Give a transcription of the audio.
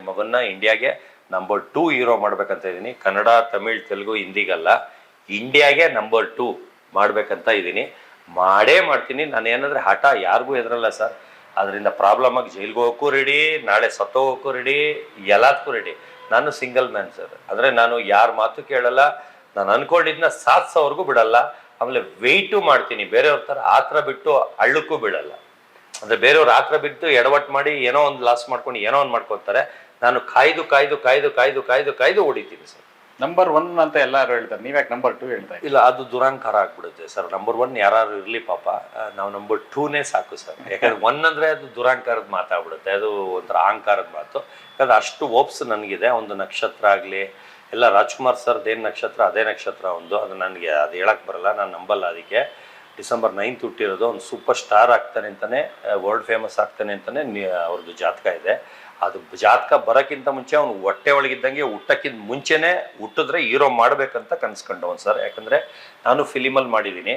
ಮಗನ್ನ ಇಂಡಿಯಾಗೆ number 2 hero ಮಾಡ್ಬೇಕಂತ ಇದ್ದೀನಿ. ಕನ್ನಡ, ತಮಿಳ್, ತೆಲುಗು, ಹಿಂದಿಗಲ್ಲ, ಇಂಡಿಯಾಗೆ ನಂಬರ್ 2 ಮಾಡ್ಬೇಕಂತ ಇದ್ದೀನಿ. ಮಾಡೇ ಮಾಡ್ತೀನಿ. ನಾನು ಏನಂದ್ರೆ ಹಠ ಯಾರಿಗೂ ಎದುರಲ್ಲ ಸರ್. ಅದರಿಂದ ಪ್ರಾಬ್ಲಮ್ ಆಗಿ ಜೈಲ್ಗೆ ಹೋಗೋಕ್ಕೂ ರೆಡಿ, ನಾಳೆ ಸತ್ತೋಗೋಕ್ಕೂ ರೆಡಿ, ಎಲ್ಲದಕ್ಕೂ ರೆಡಿ. ನಾನು ಸಿಂಗಲ್ ಮ್ಯಾನ್ ಸರ್. ಅಂದರೆ ನಾನು ಯಾರ ಮಾತು ಕೇಳಲ್ಲ. ನಾನು ಅನ್ಕೊಂಡಿದ್ನ ಸಾಧಿಸೋವರೆಗೂ ಬಿಡಲ್ಲ. ಆಮೇಲೆ ವೆಯ್ಟು ಮಾಡ್ತೀನಿ ಬೇರೆಯವ್ರ ಥರ ಆತ್ರ ಬಿಟ್ಟು ಹಳ್ಳಕ್ಕೂ ಬಿಡಲ್ಲ. ಅಂದರೆ ಬೇರೆಯವ್ರು ಆತ್ರ ಬಿಟ್ಟು ಎಡವಟ್ಟು ಮಾಡಿ ಏನೋ ಒಂದು ಲಾಸ್ ಮಾಡ್ಕೊಂಡು ಏನೋ ಒಂದು ಮಾಡ್ಕೊತಾರೆ. ನಾನು ಕಾಯ್ದು ಕಾಯ್ದು ಕಾಯ್ದು ಕಾಯ್ದು ಕಾಯ್ದು ಕಾಯ್ದು ಹೊಡಿತೀನಿ ಸರ್. ನಂಬರ್ 1 ಅಂತ ಎಲ್ಲರೂ ಹೇಳ್ತಾರೆ, ನೀವ್ಯಾಕೆ ನಂಬರ್ 2 ಹೇಳ್ತಾ ಇಲ್ಲ, ಅದು ದುರಾಂಕಾರ ಆಗ್ಬಿಡುತ್ತೆ ಸರ್. ನಂಬರ್ 1 ಯಾರು ಇರಲಿ ಪಾಪ, ನಾವು ನಂಬರ್ 2ನೇ ಸಾಕು ಸರ್. ಯಾಕಂದ್ರೆ 1 ಅಂದರೆ ಅದು ದುರಾಂಕಾರದ ಮಾತಾಗ್ಬಿಡುತ್ತೆ, ಅದು ಒಂಥರ ಅಹಂಕಾರದ ಮಾತು. ಯಾಕಂದ್ರೆ ಅಷ್ಟು ಓಪ್ಸ್ ನನಗಿದೆ. ಒಂದು ನಕ್ಷತ್ರ ಆಗಲಿ ಎಲ್ಲ ರಾಜ್ಕುಮಾರ್ ಸರ್ದು ಏನು ನಕ್ಷತ್ರ ಅದೇ ನಕ್ಷತ್ರ ಒಂದು, ಅದು ನನಗೆ ಅದು ಹೇಳಕ್ಕೆ ಬರಲ್ಲ, ನಾನು ನಂಬಲ್ಲ. ಅದಕ್ಕೆ ಡಿಸೆಂಬರ್ 9 ಹುಟ್ಟಿರೋದು. ಅವ್ನು ಸೂಪರ್ ಸ್ಟಾರ್ ಆಗ್ತಾನೆ ಅಂತಲೇ, ವರ್ಲ್ಡ್ ಫೇಮಸ್ ಆಗ್ತಾನೆ ಅಂತಲೇ ಅವ್ರದ್ದು ಜಾತಕ ಇದೆ. ಅದು ಜಾತಕ ಬರೋಕ್ಕಿಂತ ಮುಂಚೆ ಅವ್ನು ಹೊಟ್ಟೆ ಒಳಗಿದ್ದಂಗೆ ಹುಟ್ಟಕ್ಕಿಂತ ಮುಂಚೆನೇ ಹುಟ್ಟಿದ್ರೆ ಹೀರೋ ಮಾಡಬೇಕಂತ ಕನ್ಸ್ಕೊಂಡವನು ಸರ್. ಯಾಕಂದರೆ ನಾನು ಫಿಲಿಮಲ್ಲಿ ಮಾಡಿದ್ದೀನಿ.